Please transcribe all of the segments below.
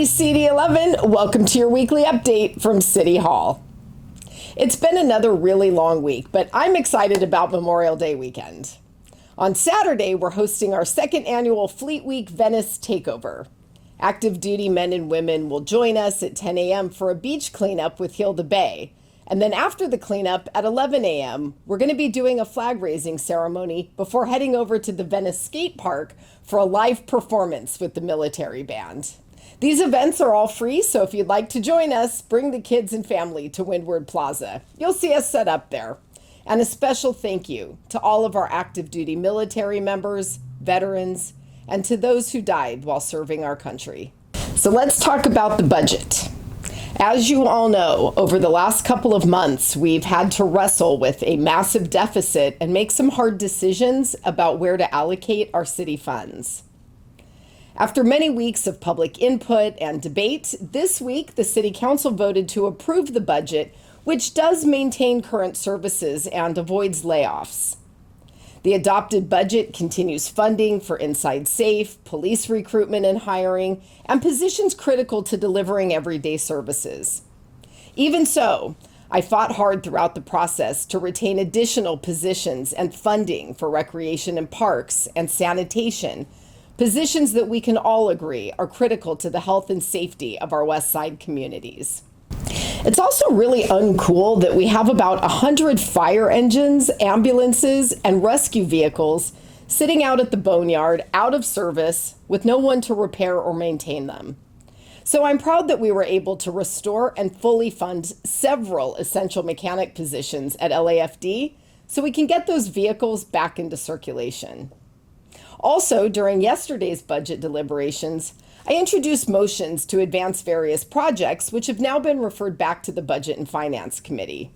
Hey CD11, welcome to your weekly update from City Hall. It's been another really long week, but I'm excited about Memorial Day weekend. On Saturday, we're hosting our second annual Fleet Week Venice Takeover. Active duty men and women will join us at 10 a.m. for a beach cleanup with Hilda Bay. And then after the cleanup at 11 a.m., we're going to be doing a flag raising ceremony before heading over to the Venice Skate Park for a live performance with the military band. These events are all free, so if you'd like to join us, bring the kids and family to Windward Plaza. You'll see us set up there. And a special thank you to all of our active duty military members, veterans, and to those who died while serving our country. So let's talk about the budget. As you all know, over the last couple of months, we've had to wrestle with a massive deficit and make some hard decisions about where to allocate our city funds. After many weeks of public input and debate, this week the City Council voted to approve the budget, which does maintain current services and avoids layoffs. The adopted budget continues funding for Inside Safe, police recruitment and hiring, and positions critical to delivering everyday services. Even so, I fought hard throughout the process to retain additional positions and funding for recreation and parks and sanitation, positions that we can all agree are critical to the health and safety of our West Side communities. It's also really uncool that we have about 100 fire engines, ambulances, and rescue vehicles sitting out at the boneyard, out of service, with no one to repair or maintain them. So I'm proud that we were able to restore and fully fund several essential mechanic positions at LAFD so we can get those vehicles back into circulation. Also, during yesterday's budget deliberations, I introduced motions to advance various projects which have now been referred back to the Budget and Finance Committee.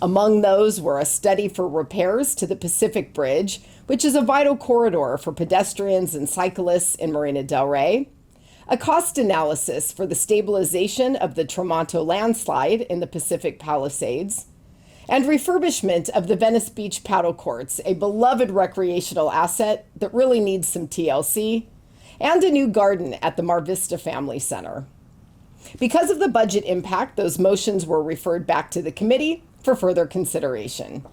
Among those were a study for repairs to the Pacific Bridge, which is a vital corridor for pedestrians and cyclists in Marina del Rey, a cost analysis for the stabilization of the Tramonto landslide in the Pacific Palisades, and refurbishment of the Venice Beach paddle courts, a beloved recreational asset that really needs some TLC, and a new garden at the Mar Vista Family Center. Because of the budget impact, those motions were referred back to the committee for further consideration.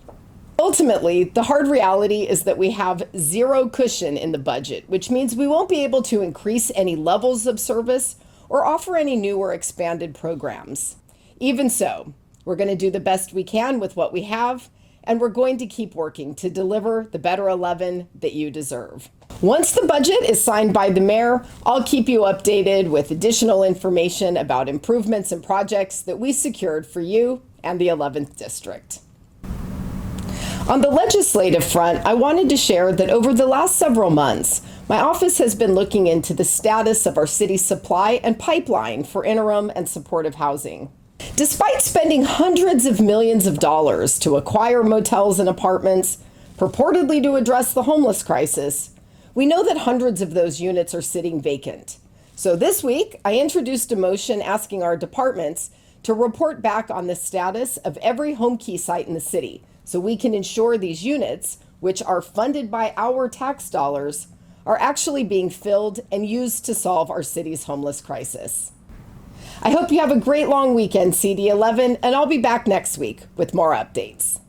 Ultimately, the hard reality is that we have zero cushion in the budget, which means we won't be able to increase any levels of service or offer any new or expanded programs. Even so, we're going to do the best we can with what we have, and we're going to keep working to deliver the better 11 that you deserve. Once the budget is signed by the mayor, I'll keep you updated with additional information about improvements and projects that we secured for you and the 11th District. On the legislative front, I wanted to share that over the last several months, my office has been looking into the status of our city's supply and pipeline for interim and supportive housing. Despite spending hundreds of millions of dollars to acquire motels and apartments, purportedly to address the homeless crisis, we know that hundreds of those units are sitting vacant. So this week, I introduced a motion asking our departments to report back on the status of every HomeKey site in the city so we can ensure these units, which are funded by our tax dollars, are actually being filled and used to solve our city's homeless crisis. I hope you have a great long weekend, CD11, and I'll be back next week with more updates.